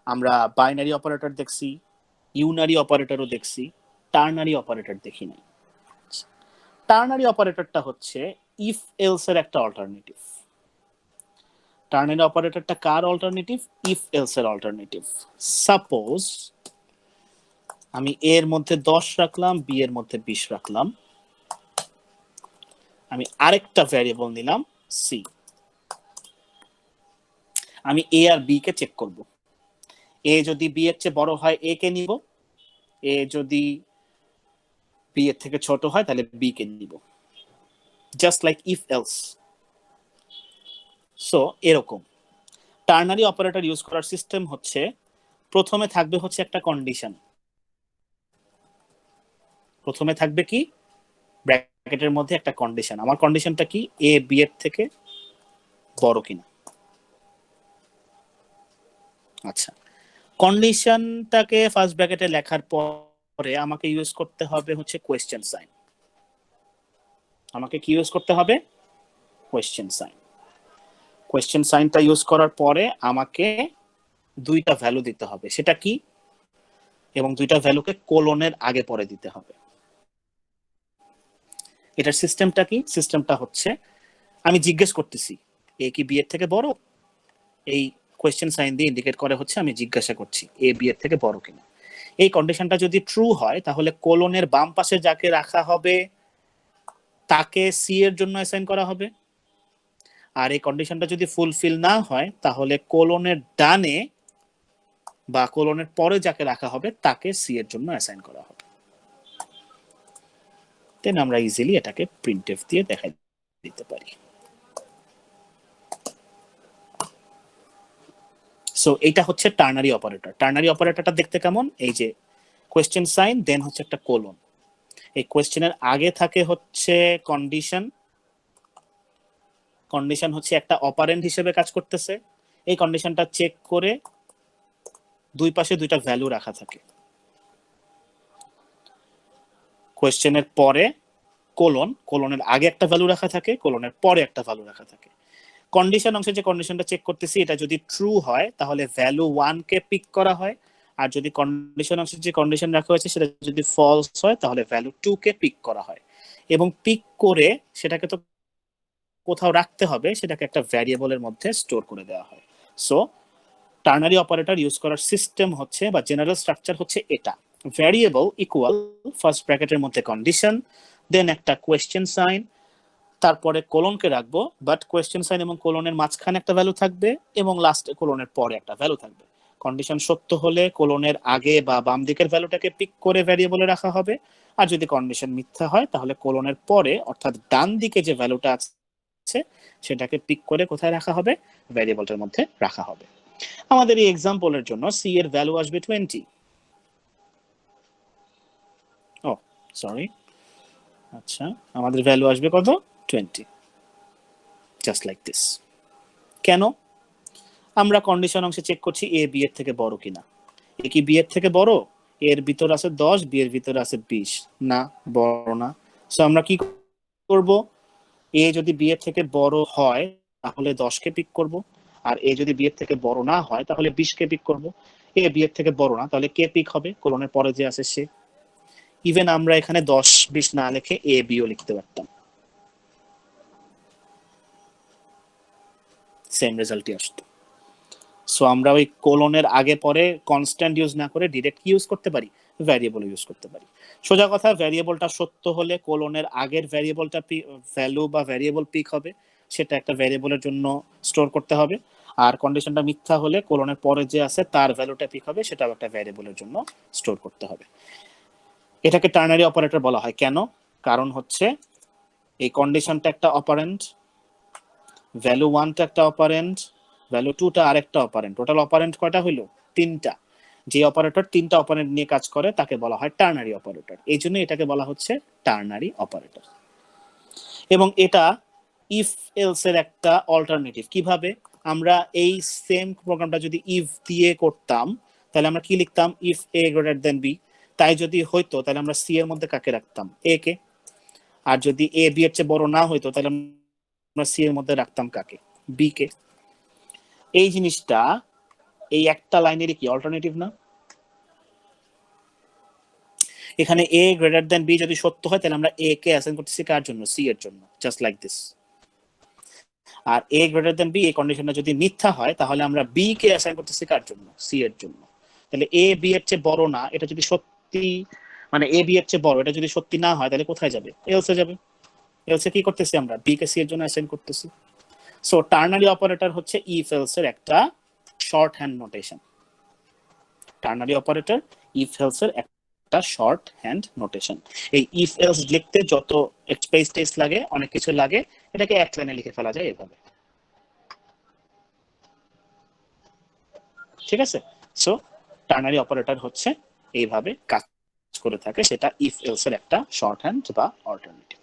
আমরা binary operator দেখছি, unary অপারেটরও দেখছি, টার্নারি অপারেটর দেখি নাই। টার্নারি অপারেটরটা হচ্ছে ইফ এলস এর একটা অল্টারনেটিভ। টার্নারি অপারেটরটা কার অল্টারনেটিভ? ইফ এলস এর অল্টারনেটিভ। সাপোজ আমি এ এর মধ্যে 10 রাখলাম, বি এর মধ্যে 20 রাখলাম, আমি আরেকটা ভ্যারিয়েবল নিলাম সি। আমি এ আর বি কে চেক করব। এ যদি বি এর চেয়ে বড় হয় এ কে নিব, এ যদি বি এর থেকে ছোট হয় তাহলে বি কে নিব, just like if else. So এরকম টার্নারি অপারেটর ইউজ করার সিস্টেম হচ্ছে, প্রথমে থাকবে হচ্ছে একটা কন্ডিশন। প্রথমে থাকবে কি? ব্র্যাকেটের মধ্যে একটা কন্ডিশন। আমার কন্ডিশনটা কি? এ বি এর থেকে বড় কিনা। আচ্ছা, কন্ডিশনটাকে ফার্স্ট ব্র্যাকেটে লেখার পরে আমাকে ইউজ করতে হবে হচ্ছে কোয়েশ্চেন সাইন। আমাকে কি ইউজ করতে হবে? Question sign. কোয়েশ্চেন সাইনটা ইউজ করার পরে আমাকে দুইটা ভ্যালু দিতে হবে, সেটা কি? এবং দুইটা ভ্যালুকে কোলনের আগে পরে দিতে হবে। এটার সিস্টেমটা কি? সিস্টেমটা হচ্ছে আমি জিজ্ঞেস করতেছি এ কি বি এর থেকে বড়। এই কোয়েশ্চেন সাইন দিয়ে ইন্ডিকেট করে হচ্ছে আমি জিজ্ঞাসা করছি এ বি এর থেকে বড় কিনা। এই কন্ডিশনটা যদি ট্রু হয় তাহলে কোলনের বাম পাশে যাকে রাখা হবে তাকে সি এর জন্য অ্যাসাইন করা হবে। আর এই কন্ডিশনটা যদি ফুলফিল না হয় তাহলে কোলনের ডানে বা কোলনের পরে যাকে রাখা হবে তাকে সি এর জন্য অ্যাসাইন করা হবে। দেন আমরা ইজিলি এটাকে প্রিন্টএফ দিয়ে দেখাই দিতে পারি। সো এটা হচ্ছে টার্নারি অপারেটর। টার্নারি অপারেটরটা দেখতে কেমন? এই যে কোয়েশ্চেন সাইন, দেন হচ্ছে একটা কোলন। এই কোয়েশ্চেনের আগে থাকে হচ্ছে কন্ডিশন। কন্ডিশন হচ্ছে একটা অপারেন্ড হিসেবে কাজ করতেছে। এই কন্ডিশনটা চেক করে দুই পাশে দুইটা ভ্যালু রাখা থাকে। কোয়েশ্চেনের পরে কোলন, কোলনের আগে একটা ভ্যালু রাখা থাকে, কোলনের পরে একটা ভ্যালু রাখা থাকে। কন্ডিশন অংশে যে কন্ডিশনটা চেক করতেছি এটা যদি ট্রু হয় তাহলে ভ্যালু 1 কে পিক করা হয়, আর যদি কন্ডিশন অংশে যে কন্ডিশন রাখা হয়েছে সেটা যদি ফলস হয় তাহলে ভ্যালু 2 কে পিক করা হয়। এবং পিক করে সেটাকে তো কোথাও রাখতে হবে, সেটাকে একটা ভ্যারিয়েবলের মধ্যে স্টোর করে দেওয়া হয়। সো টার্নারি অপারেটর ইউজ করার সিস্টেম হচ্ছে বা জেনারেল স্ট্রাকচার হচ্ছে এটা। ভ্যারিয়েবল ইকুয়াল ফার্স্ট ব্র্যাকেটের মধ্যে কন্ডিশন, দেন একটা কোয়েশ্চেন সাইন, তারপরে কোলনকে রাখবো, বাট কোয়েশ্চেন সাইন এবং কোলনের মাঝখানে একটা ভ্যালু থাকবে এবং লাস্টে কোলনের পরে একটা ভ্যালু থাকবে। কন্ডিশন সত্য হলে কোলনের আগে বা বাম দিকের ভ্যালুটাকে পিক করে ভ্যারিয়েবলে রাখা হবে, আর যদি কন্ডিশন মিথ্যা হয় তাহলে কোলনের পরে অর্থাৎ ডান দিকে যে ভ্যালুটা আছে সেটাকে পিক করে কোথায় রাখা হবে? ভ্যারিয়েবলটার মধ্যে রাখা হবে। আমাদের এই এক্সাম্পলের জন্য সি এর ভ্যালু আসবে 20। ও সরি, আচ্ছা আমাদের ভ্যালু আসবে কত? 20, জাস্ট লাইক দিস। কেন? আমরা কন্ডিশন অংশে চেক করছি এ বি এর থেকে বড় কিনা। এ কি বি এর থেকে বড়? এর ভিতর আছে 10, বি এর ভিতর আছে 20, না বড় না। সো আমরা কি করব? এ যদি বি এর থেকে বড় হয় তাহলে 10 কে পিক করব, আর এ যদি বি এর থেকে বড় না হয় তাহলে 20 কে পিক করব। এ বি এর থেকে বড় না, তাহলে কে পিক হবে? কোলনের পরে যে আছে সে। ইভেন আমরা এখানে 10 20 না লিখে এ বি ও লিখতে পারতাম, সেম রেজাল্টই আসতো। সো আমরা ওই কোলনের আগে পরে কনস্ট্যান্ট ইউজ না করে ডিরেক্ট কি ইউজ করতে পারি? ভ্যারিয়েবল ইউজ করতে পারি। সোজা কথা, ভ্যারিয়েবলটা সত্য হলে কোলনের আগের ভ্যারিয়েবলটা ভ্যালু বা ভ্যারিয়েবল পিক হবে, সেটা একটা ভ্যারিয়েবলের জন্য স্টোর করতে হবে। আর কন্ডিশনটা মিথ্যা হলে কোলনের পরে যে আছে তার ভ্যালুটা পিক হবে, সেটাও একটা ভ্যারিয়েবলের জন্য স্টোর করতে হবে। এটাকে টার্নারি অপারেটর বলা হয়। কেন? কারণ হচ্ছে এই কন্ডিশনটা একটা অপারেন্ড, ভ্যালু 1টা একটা অপারেন্ড, ভ্যালু 2টা আরেকটা অপারেন্ড। টোটাল অপারেন্ড কয়টা হইলো? 3টা। যে অপারেটর 3টা অপারেন্ড নিয়ে কাজ করে তাকে বলা হয় টার্নারি অপারেটর। এই জন্য এটাকে বলা হচ্ছে টার্নারি অপারেটর। এবং এটা ইফ এলস এর একটা অল্টারনেটিভ। কিভাবে? আমরা এই সেম প্রোগ্রামটা যদি ইফ দিয়ে করতাম তাহলে আমরা কি লিখতাম? If A greater then B. তাই যদি হইতো তাহলে আমরা সি এর মধ্যে কাকে রাখতাম? এ কে। আর যদি এ বি এর চেয়ে বড় না হইতো তাহলে আমরা সি এর মধ্যে রাখতাম কাকে? বি কে। এই জিনিসটা এই একটা লাইনেরই কি অল্টারনেটিভ না? এখানে a গ্রেটার দ্যান b যদি সত্য হয় তাহলে আমরা a কে অ্যাসাইন করতেছি কার জন্য? c এর জন্য, জাস্ট লাইক দিস। আর a গ্রেটার দ্যান b এই কন্ডিশনটা যদি মিথ্যা হয় তাহলে আমরা b কে অ্যাসাইন করতেছি কার জন্য? c এর জন্য। তাহলে a b এর চেয়ে বড় না, এটা যদি সত্যি মানে a b এর চেয়ে বড়, এটা যদি সত্যি না হয় তাহলে কোথায় যাবে? এলসে যাবে। এলসে কি করতেছি আমরা? b কে c এর জন্য অ্যাসাইন করতেছি। সো টার্নারি অপারেটর হচ্ছে ইফ এলস এর একটা short hand notation. Ternary operator if else এর একটা শর্ট হ্যান্ড নোটেশন। এই ইফ এলস লিখতে যত স্পেস টেস্ট লাগে, অনেক কিছু লাগে, এটাকে এক লাইনে লিখে ফেলা যায় এভাবে। ঠিক আছে? সো টার্নারি অপারেটর হচ্ছে এইভাবে কাজ করে থাকে, সেটা ইফ এলস এর একটা শর্ট হ্যান্ড বা অল্টারনেটিভ।